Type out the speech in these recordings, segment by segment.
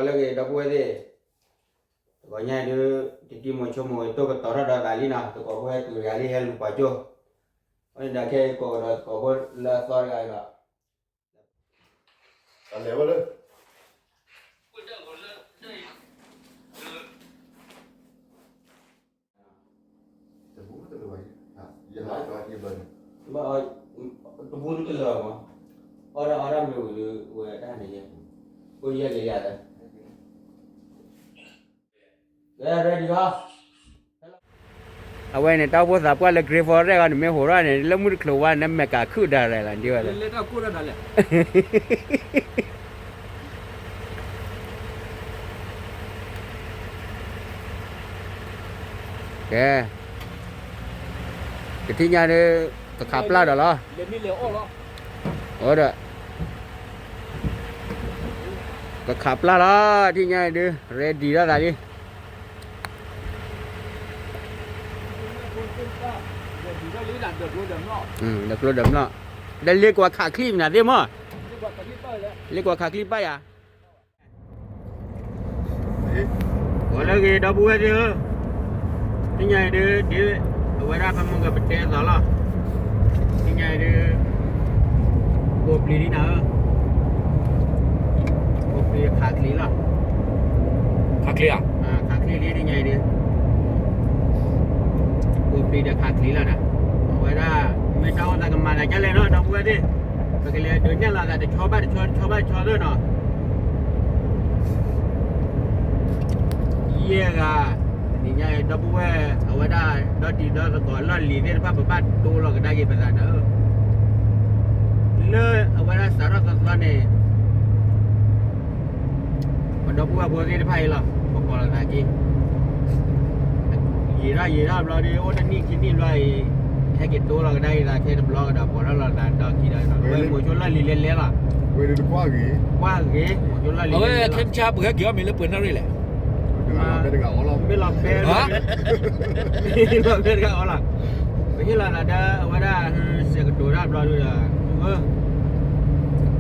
wala ke da puede ko nya de tiki mo chomo to ko tora da gali na to ko he tu gali hel pa jo oi da ke ko la tor ga ga Ale wala. Tebu tu lagi. Ha, ya hai tu dia ben. ba oi to bu tu la ma ora me wo da ne ye ko ye ke ya da ready ha awai ne tao bo sa pa le grey for re ga me ho ra ne le mu klo wa ne me ka khu da re la ndi wa le ta ku ra da le kìa cái thi nhà này cái khắp là đó lo le mi le o lo ở đó cái khắp là đó thi nhà đi ready đó là đi được luôn đấm nó đây liên qua khả clip nè đi mà liên qua khả clip bay à có là cái đâu bùa chứ thi nhà đi ở ra phải mong gặp bể đó lo thi nhà đi cột đi nào cột đi khả clip lo khá clear khả clip đi nhà đi cột đi được khả clip là nè ở ra mấy cháu ta cầm mà là cái lên nó đâu bùa đi cái này đứa nhá là để cho rồi nó yeah àนี่ไงดับเบิลเอาไว้ได้ดอดีดอสก่อนล่อนหลีเนี่ยภาพบ้านตัวเราก็ได้กี่ภาษาเด้อเลยเอาไว้ได้สารสัตว์เนี่ยมันดับเบิลบัวที่ไพ่หรอพอเราได้กี่ยีราเราดิโอ้นั่นนี่คิดนี่เลยแค่กี่ตัวเราก็ได้ละแค่ดับล้อก็ดับพอแล้วเราได้ดอกี่ได้เราเว้ยหมูชนล่อนหลีเล่นๆล่ะ Wei de kwa gi. ว่าเก๋หมูชนล่อนหลี เอาไว้ เล่นๆ เข้มชาเบื่อเกี่ยวมีเลือปืนนั่นนี่แหละ Be de ga ola. ไม่หลอกเบลไม่หลอกเบลก็เอาล่ะไม่ใช่ล่ะนะเด้อว่าได้เสียกระตูรับรอดูเด้อ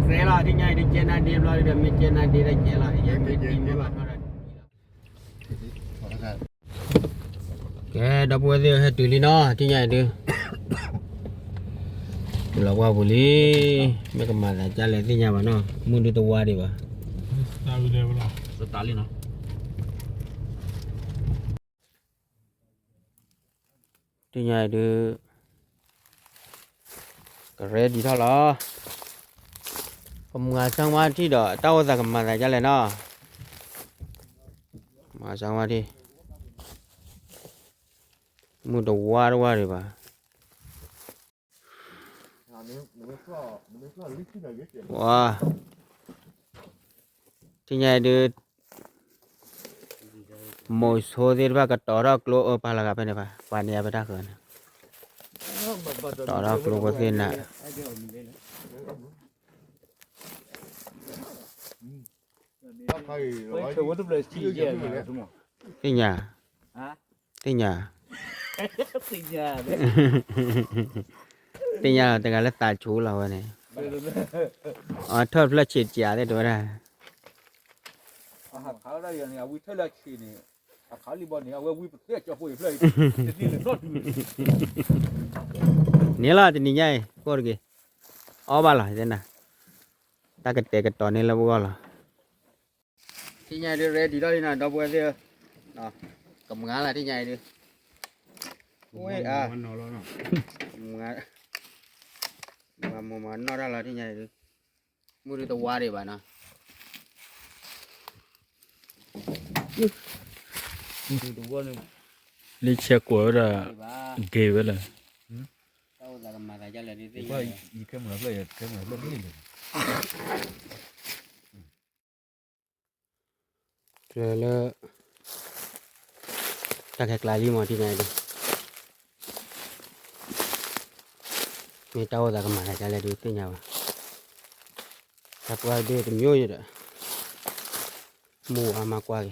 เสร็จแล้วที่ไงที่เจนาดีรอดูเด้อไม่เจนาดีได้เจล่ะยังไม่ดีไม่ว่าเท่าไหร่แกดับเบิลเดียวให้ตุลีเนาะที่ไงดิเราว่าบุรีไม่ก็มาแต่จะเลยที่ไงวะเนาะมึงดูตัวดีวะ ตาเลยเวลาสตาร์ลินเนาะ ที่ไงดิก็เรดีเท่าไหร่ผมงานช่างว่าที่เด้อเต้าจะกำมาแต่จะเลยเนาะมาช่างว่าที่มึงตัวดีวะว้าที่ไงดิมวยโซเดียร์บ้ากต่อรักโลพาลากาเป็นไงบ้าวันนี้ไปทักกันต่อรักโลก็เส้นน่ะที่ไงที่ไงที่ไงแต่การเล่นตาชูเราเนี่ยอ๋อทอดพระเฉียดจ๋าได้ตัวได้เขาได้ยังไงวิเทอร์ลาชีนี่เขาลีบอลนี่เอาไว้วิเทอร์จะพูดเลยนี่เลยรอดนี่ล่ะที่นี่ไงก็รู้กี่อ๋อบ้าล่ะเจ้าน่ะตากระเตะกระตอนนี่แล้วก็ล่ะที่ไงดิเรดีแล้วนี่นะดับเบิลเดียวอ๋อกำงานละที่ไงดิโอ้ยมันนอนแล้วเนาะงานมันนอนแล้วที่ไงดิมือตัววาดิบ้านะนี่เช็คว่าจะเก็บไว้เลย tao là mà tại cho là đi điว่าอีกแค่เหมือนเลยแค่เหมือนเรื่องนี้เลย rồi là ta khạc lại đi mà thì này đi mi tao là mà tại cho là đi tới nhau tập qua đi tìm vô vậy đó mua mà qua kì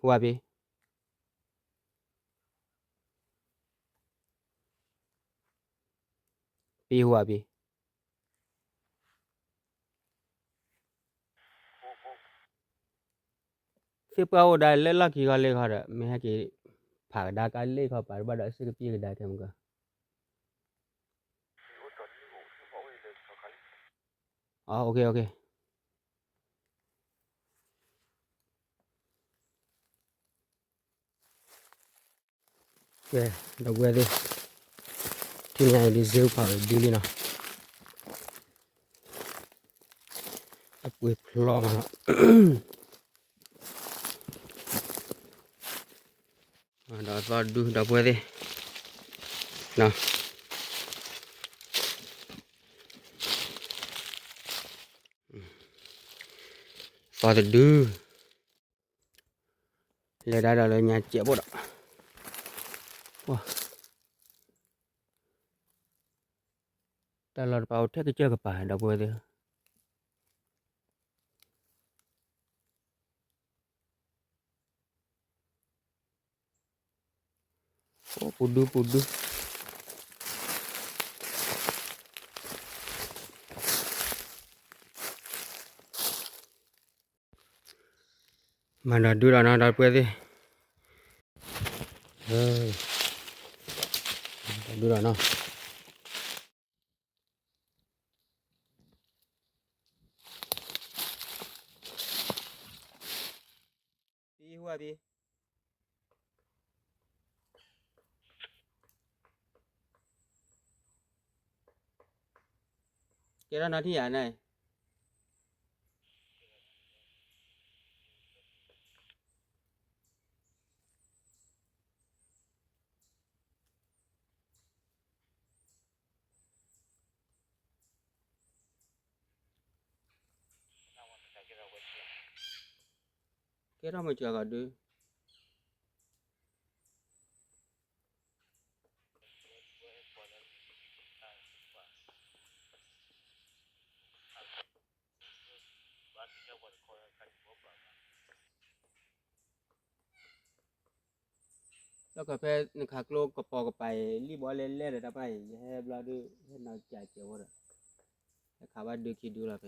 qua đi ปีหัวปีสิเปาได้เล่นลักกี้ก็เล่นเขาเด้อไม่ให้กี่ผากดากันเล่นเขาไปบ่ได้สิกปีก็ได้แค่มึงก็อ๋อโอเคโอเคเว้ยดอกเว้ยดิที่ไหนดิซิลผากดีลีนะดอกเว้ยพลองนะดอกฟ้าดูดอกเว้ยดินะฟ้าดูเลยได้เลยเนี่ยเจ็บบ่ดอกว้าแต่เราเปล่าแท้ก็เจอกับป่าดอกเว้ยดิโอ้ปุดดูmana dulu anak dah puas dulu anak pi hua pi kira nanti ya này kira mau jaga duluแล้วก็ไปนึกหักโลกก็ปอกไปรีบอลเล่นเล่นเลยนะไปให้เราดูให้เราจ่ายเจียวเลยแล้วข่าวว่าดูคิดดูละไป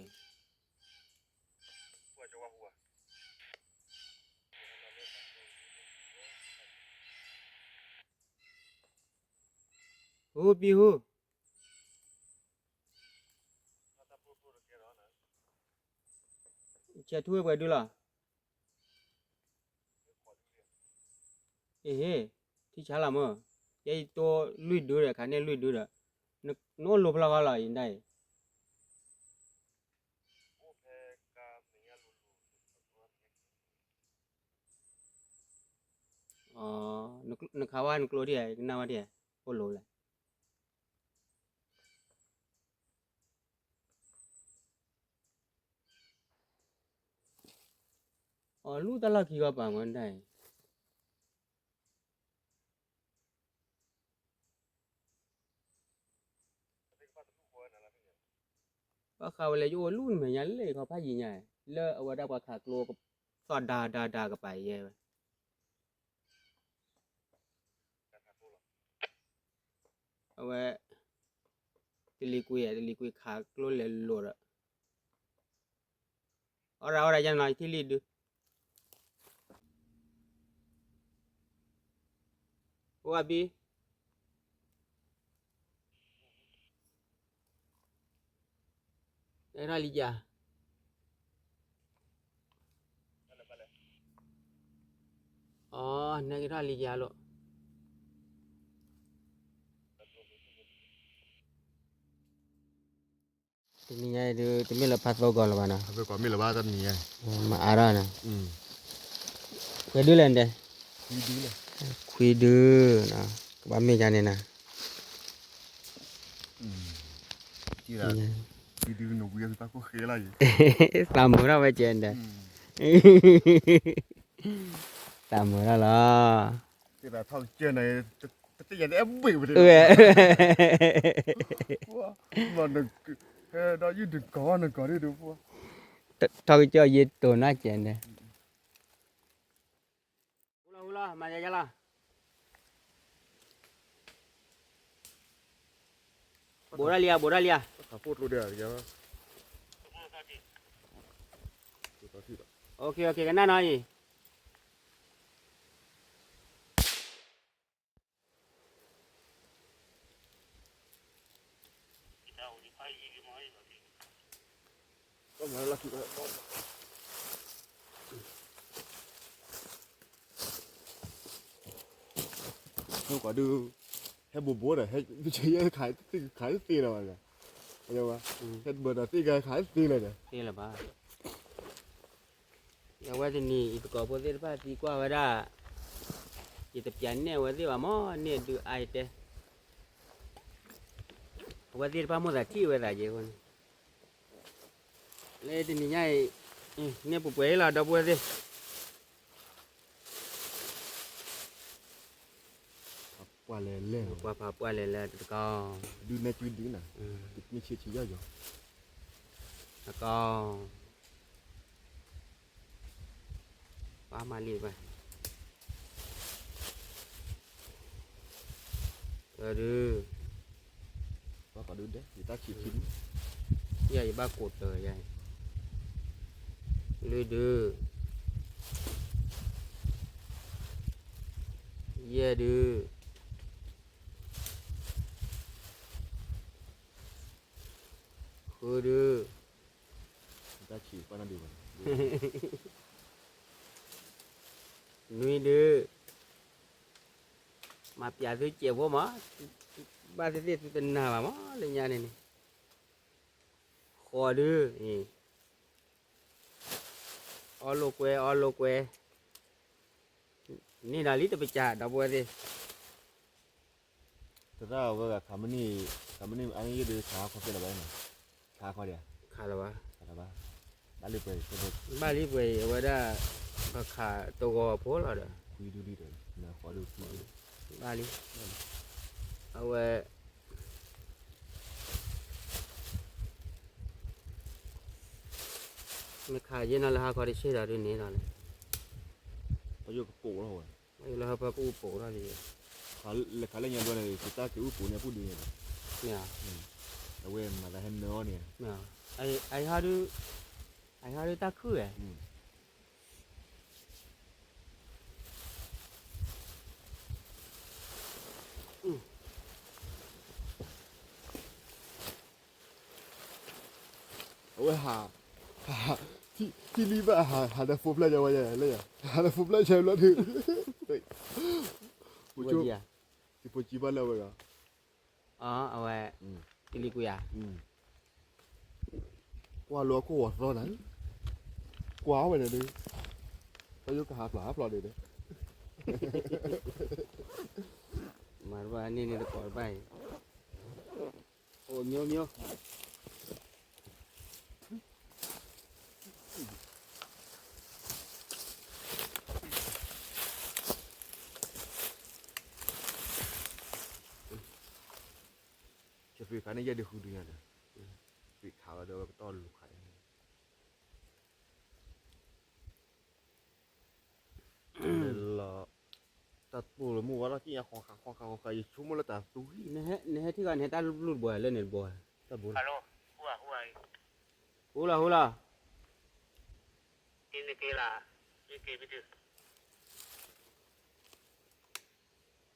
ฮูปีฮูเชื่อทั่วไปดูละเฮ้ที่ช้าละมั้งยัยตัวลุยดูเลยคันนี้ลุยดูเลยนึกโน้ตลบละก็ละยินได้อ๋อนึกข่าวว่านึกโลที่ไหนน่าว่าที่ไหนโคโลเลยอ๋อรู้ตลอดคิดว่าป่ามันได้ก็เขาเลยโยรุ่นเหมือนยันเลยเขาพายิงใหญ่เลอะเอาไว้ได้กว่าขากโลกับสอดดากับไปเย่เอาไว้ติลิกุยขากโลเลยโลละเอาเรายังไงที่ลีดดูว่าบีไอ้ราลิจาอ๋อนักราลิจาโลทีนี้ไงดูที่มีละพัดโลก่อนละบ้านะ ไปก่อนมีหรือว่าจะมีไง มาอารานะ Ừ. คุยดูเลยเด้ Đi đi này. คุยดูนะบ้ามีจานเนี่ยนะ Ừ. Chỉ là đi đi nó quý ta có khế là gì. ตามมือเราไปเจนเด้ Ừ. ตามมือเราเหรอ Chỉ là thằng kia này tất nhiên em bị rồi. เออ Mà nó như đừng có đi được không? ทอกเจ้ายึดตัวน่าเจนเด้ฮูลามาจะละ Boralia, Boralia. ขาพูดรู้เดียวยังตัวที่ Okay, okay, kena nai. Có mà là kịp không có đưa hay bố này hay chơi khải tiền nào rồi hiểu không hay bữa nào tiền khải tiền này này Ni lah ba. Ya wa ni itu ko poder pa ti kwa wada. Kita pian ne wa ti ba mo ni du ai te. Wa ti pa mo da ti wa da je kon. Le ti ni nyai ni pu pue la da pu ti. qua lên lên Qua pa pu le le tu ko. đưa này chuyên đi nè như chia chỉ ra rồi Tu ko. Pa ma li ba. Aduh. và có đưa đấy người ta chia chín Ya ba cột rồi ya. Lư đưa. Ya đưa. Khô đưa. người ta chỉ qua nó điều Nuôi đưa. Mà pia thứ chiều vô mà. Ba thứ tiết tình nào mà lên nhà này nè. Khô đưa. Olo que. Ni là lý tự bị trả đâu bữa đi. thật ra với cả cảm ơn anh ấy đưa khá có cái là vậy này khá có đi Khá là ba. khá là ba đã lượt về cái được Ba lý về ở đó. Bà khá tô gò phố là đó. quy đưa đi rồi là khó được quy Ba lý. Ở về. Mình khá dễ là hạ có đi xe ra đi nè rồi. bây giờ cổ nó rồi Bây giờ hạ có phố ra đi. khá là nhiều bên này người ta kiểu cổ này phụ đi này Nè. là quên mà là hem nó nè Nè. Ai hạ đi ta khứ à. ôi thì đi vào hà đã phục lại cho bây giờ lấy hà đã phục lại xem nó thử một Bữa chút gì à? thì phải chỉ bao lâu rồi Ở về. Ili ku ya. qua lúa của rồi đấy quá vậy này đi tao vô cái hạt lá rồi đấy Mà ba ni ni có bay. Ô nhiêu nhiêu.จะฟีขาในยัดเดือดคือเดือนนะฟีขาวเดี๋ยวต้อนลูกไข่là ta bù là mua vào đó chỉ là khoan khai chúng mới là ta túi Nè thì còn ta lút bò lên nè bò. ta bù Alo, hua. Hula. Ini kela, ini betul.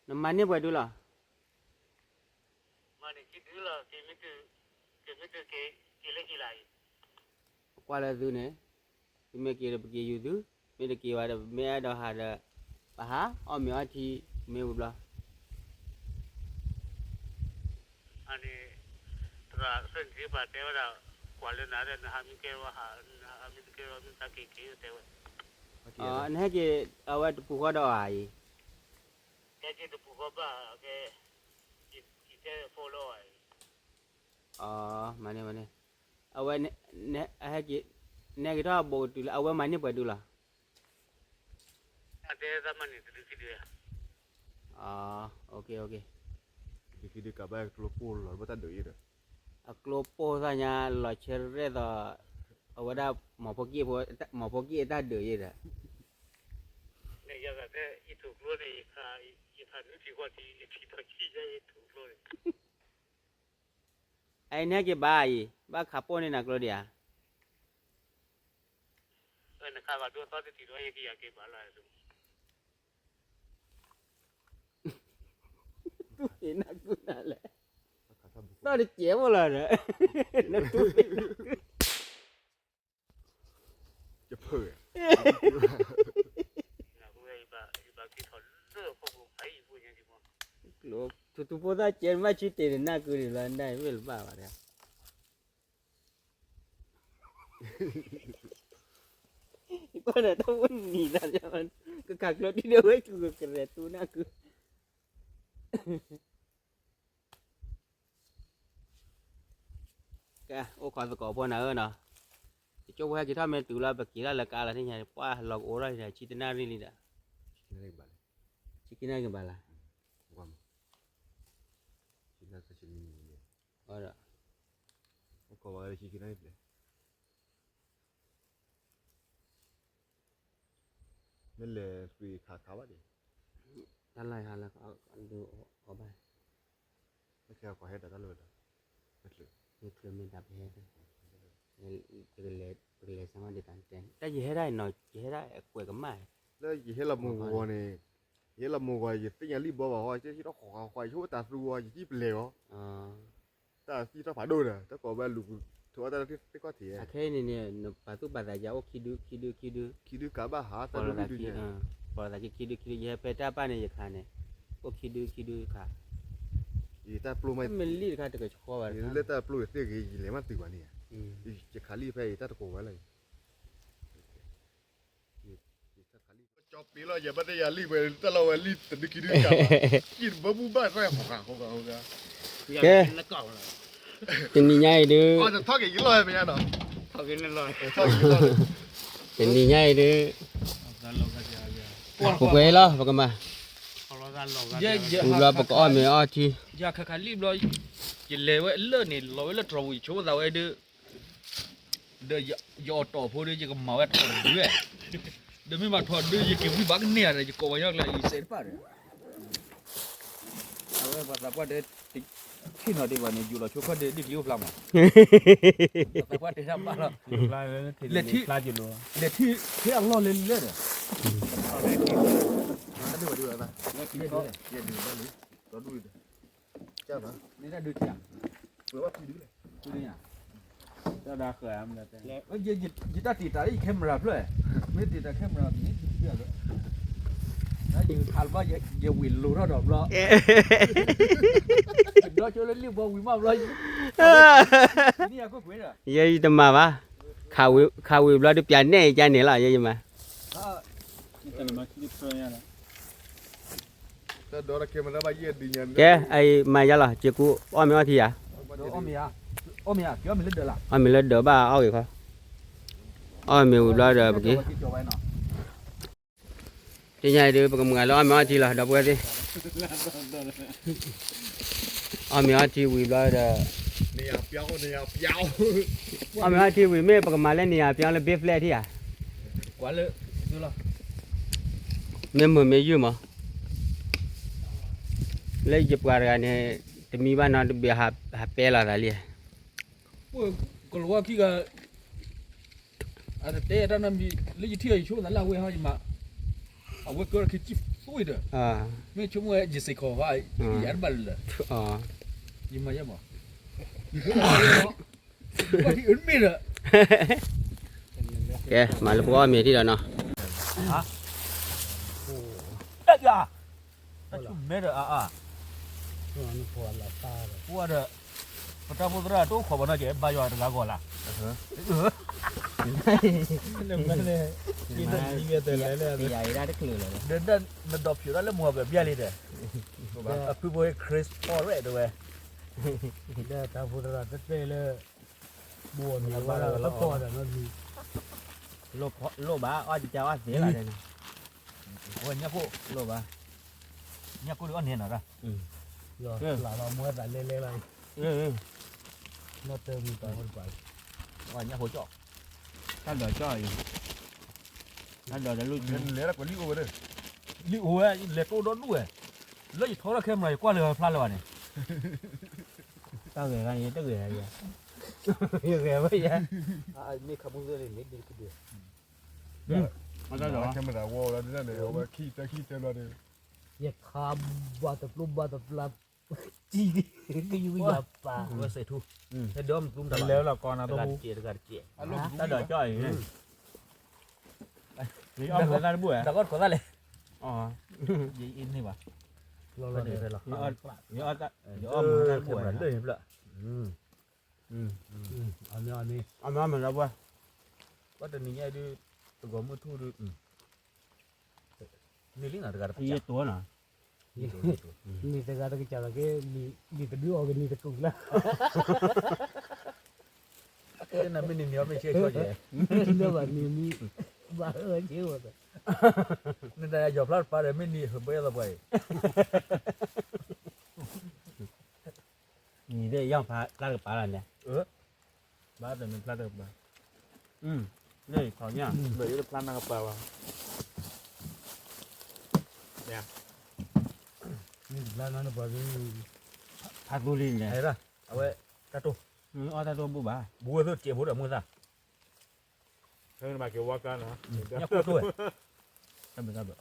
Namanya buat dulu lah. Mana cikgu lah, betul ke kela. Qua là dulu nè. Thì mấy kia là bagi you tu. Mấy kia ada mấy ada ada paha. Mấy thì mấy bula. Ani terus sendiri pada orang kuala nara nak hamil ke minta ke tewa. Nè kia awak tu pukul dah ai. Jadi tu pukul apa ke kita follow ai. Mana. Awak nè kia nè kita bawa tu awak mana buat dulu lah. Ada zaman itu di dia. Okay. thì khi đi cả ba lô pô là bắt ta đuổi rồi Kelopo saja lo cerita dah. Awak dah mau pergi dah ada je dah. Ni jaga ke itu keluar ni ikan ni juga di tak kira itu keluar. ai ne ke bai ba khapo ne na klo dia 那看吧，多到底多也给也给完了，是不？ tu na ku na le nó đi chém một lần rồi nó tu จะเผื่อ 那个一把给他热乎乎拍一部年的嘛， lúc tu tu po da chém mà chỉ tiền na ku đi lần này mới ba vào đấy con này tao muốn nhìn ra cho anh cái cạc nó đi đâu ấy tu cái này tu na ku cái ô còn phải có bao nào nữa chỗ hai cái thằng mình tự làm bậc chỉ là cả là thế này qua lọc ổ ra thì chỉ tên nào đi đi đã กินอะไรบ้าง chỉ cái này cái bà là ว่ามันกินอะไรก็ชิมนี่เนี่ย ở đó ก็ว่าอะไรกินอะไรเลยนั่นเลยคือขาขาวดิ ท่านไรฮะแล้วก็ดูเอาไป ไม่แค่ก็ให้แต่ก็เลยไม่เลย นี่คือมีดับเฮดนี่เป็นเลสมาดีกันเต้นแต่ยี่ให้ได้หน่อยยี่ให้ได้กล้วยกับไม้ แล้วยี่ให้เรามูวัวเนี่ยยี่ให้เรามูวัวยี่ที่ยังรีบบอกว่าที่เราขอควายช่วยตาสัวยี่ที่เป็นเลว อ๋อ แต่ที่เราผ่าโดนอ่ะถ้าก็แบบลูกถือว่าแต่ที่ก็เถีย โอเคนี่เนี่ยปัจจุบันแต่ยาวคิดดู คิดดูกับบ้าหา พ แต่ อ ลู เรา กดู คิด เนี่ย พอเราคิดดูยี่ให้ไปจ้าป้าเนี่ยยี่ขาเนี่ยก็คิดดูค่ะ ยี่แต่ปลูกไม่ มันรีดค่ะแต่ก็ชอบ ยี่เลยแต่ปลูกเสียกี่ยี่เลยมันตื่นวันนี้จะขาลีไปแต่ตะโกนอะไรจอบปีเราอย่าไม่ได้อย่ารีบไปแต่เรารีบแต่นึกคิดดูกับกินบ้าบูบ้าใส่หัวขาเขาเขาเขา 要跟那搞了， เป็นนี่ใหญ่เด้อ อ๋อจะทอดกี่กิโลไม่ใช่เนาะ 他跟那老， ทอดกี่กิโล เป็นนี่ใหญ่เด้อ 咱老个家家， ปกไว้แล้วปกมา 好了咱老个 ดูแลปกอ้อมไม่อ้อที ya kha kha lip lo ye le we le ni lo we le tro wi cho da we de yo to pho de je ko ma we tro de de mi ma tho de ye ke wi ba ne ya je ko wa yak la yi se pa de awe ba ta pa de khi nào đi vào này dù là chỗ có đi đi vô làm à phải qua để làm bao lâu 来人， เลยที่ 拉几路， để thi thế ăn lo lên lên rồi ดูดูอะไร lênก็ lên เย็นดูบ้างนี่เราดูดิเจ้าปะ nên là đưa chàng เผื่อว่าพี่ดูเลย đưa đi à 这打河俺们的， ơ giờ giờ ta tịt cái camera rồi mấy tịt camera thì ít biết rồi đó giờ thằng bao giờ win lù nó đọc lo đó cho lên liu bao win mau loนี่ก็คุยอ่ะ ยัยจะมาปะข่าววิบล้อดิปยานเนี่ยจานเนี่ยล่ะยัยมา 这里面去吃人家了， แต่โดนเคมันแล้วไปเย็นดีเย็น แกไอ้มาจ้ะล่ะเจ้ากูอ้อมไม่อ้อทีอ่ะ ôm mì à kiểu mình lên được là อ้อมไม่เลิศเด้อบ้าเอาอีกเขาอ้อมไม่วิบล้อเด้อเมื่อกี้ที่ใหญ่เด้อปกมึงไงแล้วอ้อมไม่อ้อทีล่ะดับเบิ้ลดิอ้อมไม่อ้อทีวิบล้อเด้อ เนี่ยเปียวเนี่ยเปียว อ้อมไม่อ้อทีวิไม่ปกมาเล่นเนี่ยเพียงเลยเบฟแลที่อ่ะ quá lớn rồi là ไม่เหมือนไม่ยืมอ่ะเลยจีบกันเนี่ยจะมีบ้านนอนเบียร์หาเปล่าอะไรเลย còn qua khi cái à thế đó nó bị lấy gì thiệt chỗ đó là quê hay mà à quê cơ cái chip xui được อ่า mấy chúng người chỉ xài khổ vậy cái giá bẩn là อ๋อ nhưng mà mà có thì ứng mệt rồi แกมาแล้วก็มีที่เดียวเนาะ đấy à nó chung mệt rồi à qua rồi mà ta muốn ra tôi khó mà nó chỉ bao giờ là gọi làใหญ่ได้คลื่นเลย đến đây mình đọc chuyện đó là mùa về bia đi đấy à cứ bôi Chris Paul rồi đấy 这他不知道这这了，我你把那个破的那是， โลบ้าอ้อจะเจ้าอ้อเสียอะไรเนี่ย ôi nhá cô โลบ้า nhá cô được ăn hiền à 老老摸咱来来来， 那这米白会白， ôi nhá hỗ trợ 他聊教育，他聊的路 nên lấy là quản lý của mình liệu ôi lấy câu đó đuổi lấy thôi là khem này qua lừa pha lừa này tao người này tao người này nhiều người vậy à mi kamu zele mi di kudu มันจะแค่มันวอลแล้วนี่เนี่ยเอาไปขี้เต็มเลย ya khaba ta plumba ta plap chi cái gì vậy pa wa sai thu thế đom plum da แล้วเราก่อนนะตัว dekat ผู้ cie dekat cie ถ้าเดี๋ยวจ่อยนี่อ้อมเลยได้บุ๋ย da kon ko dale อ๋อ ji ini ba lo lo lo de de lo นี่อ้อนี่อ้อนี่อ้อมเลยได้บุ๋ย le ni pula ani ani เอามาเหมือนเราบุ๋ย wa de ni nya di to go mu thu du ni ling na dekat ที่ตัวน่ะ ni te gata que chala que ni te dio que ni te kula cái này mình nhớ mình chơi cho gì no ba ni ba ơ chiu rồi nên đây giờ plot pa để mình đi hơi bây giờ vậy นี่ได้ย่างพาลาดกับปลาอะไรเนี่ย ba để mình plot được mà นี่เขาเนี่ย bây giờ plan nào pa ni la na no ba ni ทาตุลินเนี่ย hay ra à vậy ta tu อ้อตาตัวบุบะ bùa thôi chị bùa ở mua ra เฮ้ยมาเกี่ยวว่ากันนะ nhắc qua tuổi em mình ra bữa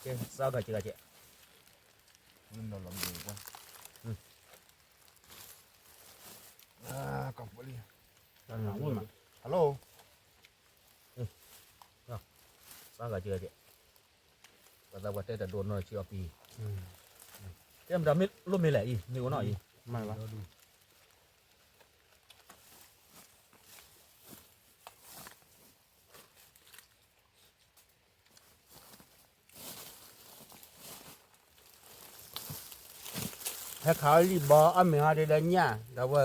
ok sao cả chị นี่เราลองดูว่ากล่องบริ ตอนหลังวุ่นมา ฮัลโหล sao cả chị và ra quạt tết là đồn rồi chị pi em đã biết lúc mình lại gì mình có nói gì ไม่วะ ถ้าเขารีบอเมียได้เลยเนี่ยเราว่า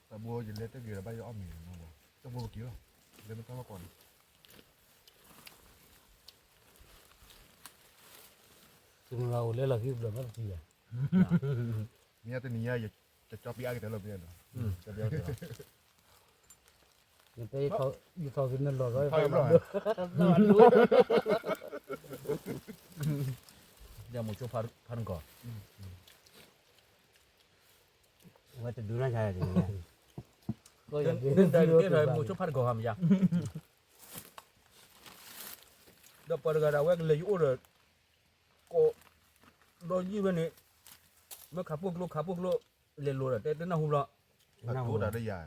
แต่บัวอยู่เล็กตั้งเยอะใบอ้อมอยู่นะบัวต้องบัวกี่วะเดี๋ยวมันต้องมาก่อน tu la o le la ki bla ma ti ya เนี่ยตัวนี้จะจอบยากแต่เราเนี่ย cho đeo thì ni te thau ki na lo rồi เขาอยู่หรอ đeo một chỗ phan cỏ ว่าจะดูน่าใช่จริงเนี่ย có ya nên đây cái này một chỗ phan cỏ hàm ya đập vào cái đầu cái lấy chỗ rồi có đôi như bên này mới khắp quốc lô lên lô rồi tết đến nào hôm đó พูดได้ยา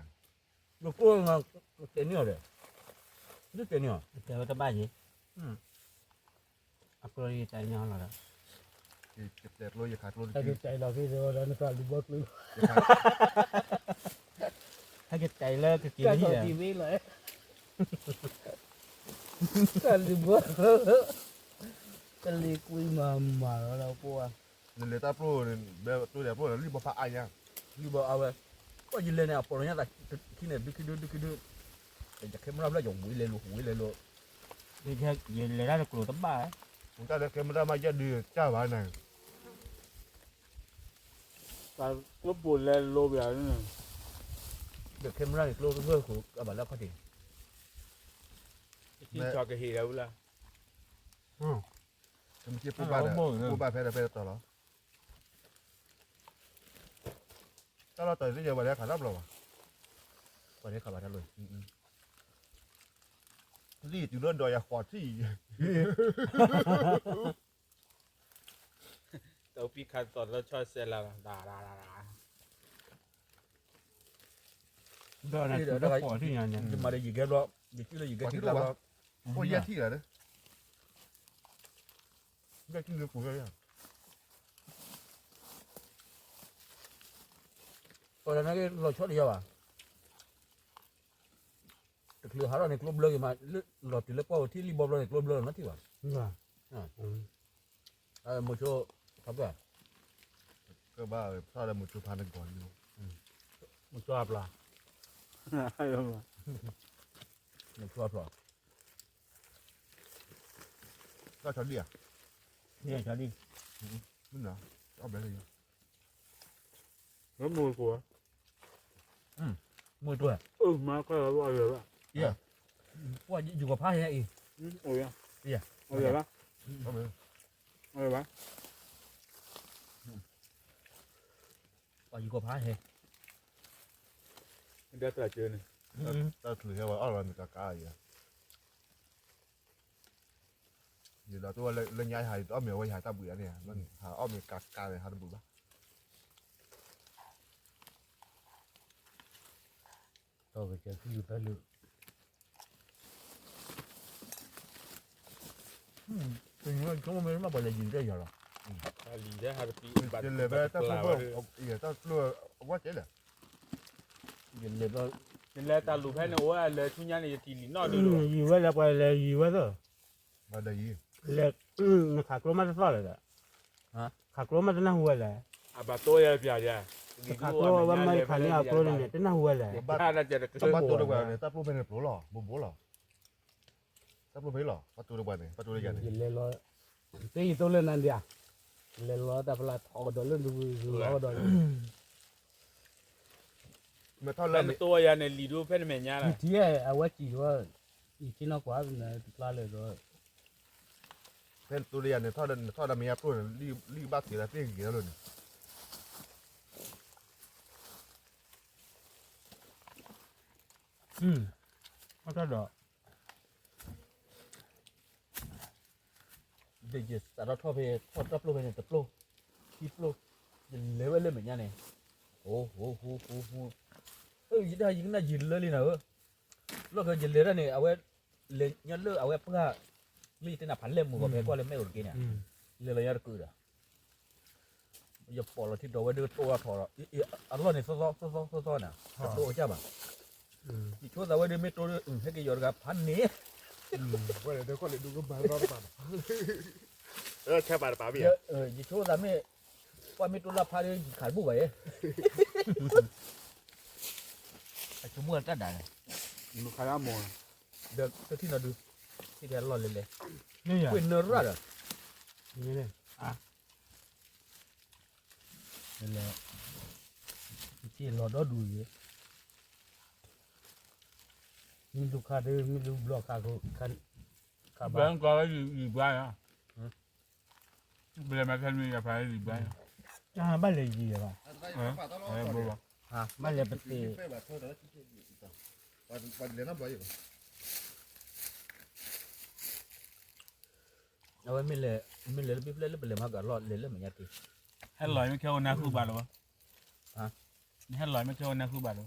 lô cô mà tiền nhiều đấy rất tiền nhiều แต่ว่าจะบ้าจีอัปโหลดใจเนาะเหรอ เก็บแต่โรยอย่าขาดโรย ta ki chai la ki rồi nó phải đi bớt luôn ถ้าเกิดใจเลิกก็กิน cái ที่ thau ไหน ti vi lại cái đi bớt cái đi quy mà nó đâu qua เลต้าโปรเนี่ยแบบตัวเดียวโปรแล้วรีบมาพักไอ้เนี่ย như bao ao có gì lên nào bỏ nhá là khi này đi cái đưa để chắc cái nó dùng mũi lên luôn ที่แค่ยืนเลยได้กลัวตั้มบ้า ผมจะได้แค่ไม่ได้มาจะดื้อเจ้าบ้านไหน cái lúc buồn lên lô bia nữa được thêm ra được lô cái vơ của các bạn là có thể ที่จอดกระหีแล้วล่ะจะไม่ใช่ผู้บ้านผู้บ้านแพ้ต่อหรอถ้าเราต่อยได้เยอะกว่านี้ขาดรับเราอ่ะ có thể các bạn đã luôn รีดอยู่เรื่องดอยขอดที่ เอาพี่คันตอนแล้วชอบเซลล์ด่า โดนอะไรตัวขอที่งานเนี่ย nhưng mà đây gì cái đó gì chứ là gì cái Quả đó thứ โอ้ยแย่ที่เหรอเนี่ยแย่ที่เรือปุ๋ยเลยอ่ะ còn là cái lò chót đi đâu à được lừa háo này club blur mà lò thì lớp qua thì li bom này club blur nó thì à một chỗ thắm rồi ก็บ้าถ้าเราหมดชุดพันก่อนอยู่ một chỗ hạp là một chỗ hạp rồi ก็ช็อตเดียว เนี่ยชอบดิ นั่นเหรอเอาไปเลย แล้วมือกู 10 tuổi มาก็ว่าเลยว่า qua dùngกับphá hay โอ้ยเอาเลยปะ เอาไป เอาเลยปะ อยู่ก็พาเฮ เดี๋ยวตัวเจอหนึ่ง ta thử theo vào rồi cả cả gì giờ là tôi lên nhai hải ôm miệng quay hải ta bữa này lên hà ôm miệng cả này hà bữa ba တော့ကြည့်ယူတယ်လို့ เป็นว่าเขาไม่มาบอกเลยยินได้ยังหรอ ถ้าลีได้ฮาร์ปี giờ lên về ta không có giờ ta lừa quá chết rồi ยินเลยก็ นี่แหละตาลูกแพ้เนี่ยโอ้ยเลยทุกอย่างเนี่ยทีนี้นอดูดู อยู่ไว้แล้วไปเลยอยู่ไว้ก็ mà đây เล็กขากลมาจะซ่อเลยฮะขากลมาจะน่าหัวเลย อาบาโต้ยาเปียจ้ะ ขากลว่าไม่ขันนี่เอาตัวเนี่ยจะน่าหัวเลย ถ้าเราจะ ta bắt tôi được vào này ta luôn bên này bố lò bố lò ta luôn mấy lò bắt tôi được vào này bắt tôi được vào ยิ này นเลยรอตีตัวเล่นนั่นเดียวเลยรอแต่พลาทอดเล่นดูรอด mà thôi แล้ lên วตัวยาเนี่ยลีดูเพื่อนแม่ย่าละ ที่เอาไว้จีว่าอีกที่นอกกว่าเนี่ยปลาเลยก็ bên tôi đi này thôi là mẹ tôi đi bắt thì là cái gì đó luôn เขาจะดอก เดี๋ยวแต่เราทอดไปทอดรับโลไปเนี่ยตับโลคีบโลยินเลยว่าเล่นแบบนี้เนี่ยโอ้โหยินได้ยินน่ายินเลยนะแล้วก็ยินเลยแล้วเนี่ยเอาไว้เล่นยันเลิกเอาไว้เพื่อลีที่น่ะพันเล่มหมูกับแพ้ก็เล่นไม่อุดกินเนี่ยเลยยากืออ่ะอย่าปล่อยเราที่เราไว้ดูตัวถอดอันร้อนเนี่ยซ้อน่ะตัวจ้าบ่ที่ช่วยเราไว้ดูไม่ตัวให้กี่ยอดกับพันนี้ quay lại đây con lại đúng cái bàn đó bàn theo bàn bà bia ยี่ชั่วเราไม่ว่าไม่ตัวละพาเลยขายบุ๋ยไอ้ชั่วโมงก็ได้ ลูกค้ามอง เดี๋ยวที่เราดูที่เดี๋ยวรอเลย นี่ไง เป็นเนื้อรัดอ่ะ นี่เลยนี่แหละที่รอดดูอยู่มีลูกค้าด้วยมีลูกบล็อกค้าก็ค้า แบ บ้าง ก์ก็อยู่บ้านอ่ะเบลมาแค่มีกับใครอยู่บ้าน บ้านเลยจีอ่ะ บัว บ้านเลยปฏิ bàn đến năm bảy เอาไว้ไม่เลยบิ๊บเลยเป็นเลยมากกว่ารอดเลยเหมือนกันที ให้ลอยไม่เข้าหน้าคู่บ้านหรอนี่ให้ลอยไม่เข้าหน้าคู่บ้านหรอ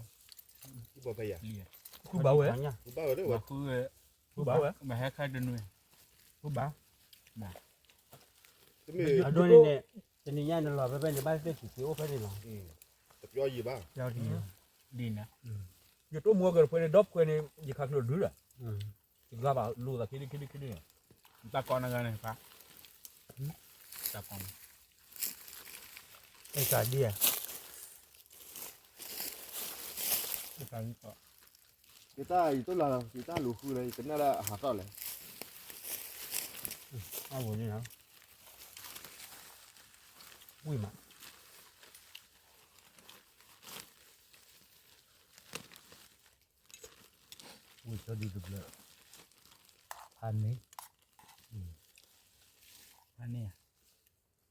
bao bây giờ เลีย คู่เบาเว้ย bao rồi đấy ว่าคู่มาให้ใครเดินด้วย ผู้บ้า cái mì โดนเนี่ยจะนี่ย่านรอไปเป็นบ้านเป็นสิวไปได้หรอ tập do gì ba ยาวดี ดีนะ อยู่ตัวมัวกันเพื่อนดบเพื่อนยี่ข้างรถด้วยอ่ะอีกแล้วบ่าลูตะคิด ตะกอนอะไรเนี่ยปะตะกอน ไอ้กาเดียไอ้กาดีก็ người ta thì tôi là người ta lù khư này cái này là hạt rồi này เอาหมดนี่นะอุ้ยมาอุ้ยจะดีดุเลยพันนี้ อันนี้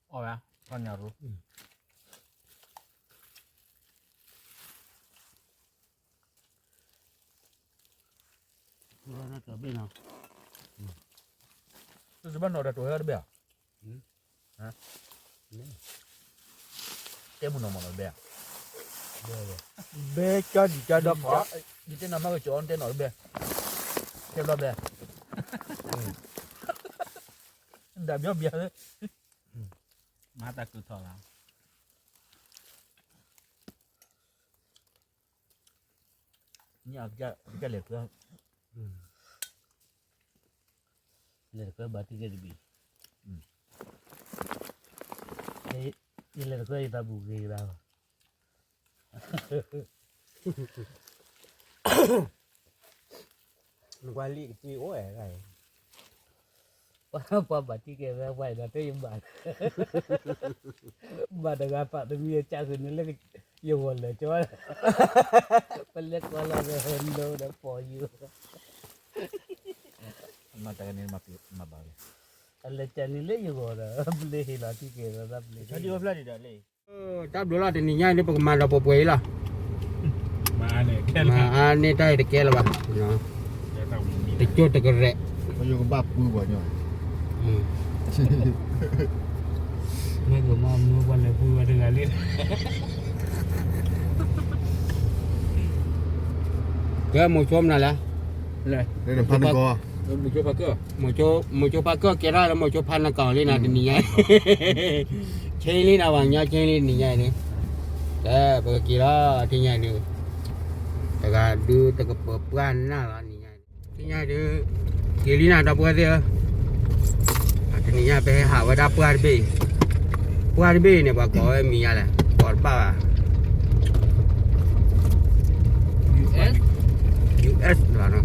อ๋อวะตอนยารู้ น่าจะเป็นเนาะ Terus sebenarnya ada tuh ada bea. Hah? Dia mau nomor bea. Beca di cada pak. Itu nama kecuali dia nomor bea. Dia bea. Dah biasa. มาตะกุทอแล้ว Ini agak lihat tuh. Lihat ke bati ke lebih. Ini lihat ke kita buka kita. Kuali kecil oh kan. Apa bati ke kita buat nanti yang buat. Buat dengan apa tu dia cakap ni lagi. Ya boleh cuba. Pelik kalau ada Honda dah for you. Mata kan ini mah balik. Kalau channel le juga ada. Boleh hilang tiket ada boleh. Jadi apa lagi dah leh? Tap dulu lah ni nyai ni penggemar dah popoi lah. มาเนี่ยแค่ละ Ma ni tai dekel lah bah. No. จะต้องมี Tecut tegerek. Kau yo kebab pu buatnya. Mấy người mà mua quan là vui đừng là liên. Ke mau com nah lah. Rồi. Đây là pan kau.มึงช่วยพักเกอร์ Mau com pakai kira lah mau com pan kau ni nak ni nyai. Celi nak wangnya celi ni nyai ni. Pakai kira ni nyai ni. Tengah du tengah perpuan lah ni nyai. Ni nyai dia celi nak dapur dia. Ni nyai pe hak wa dapur be. Puan be ni ba kau mi lah. Kau ba. US lah no.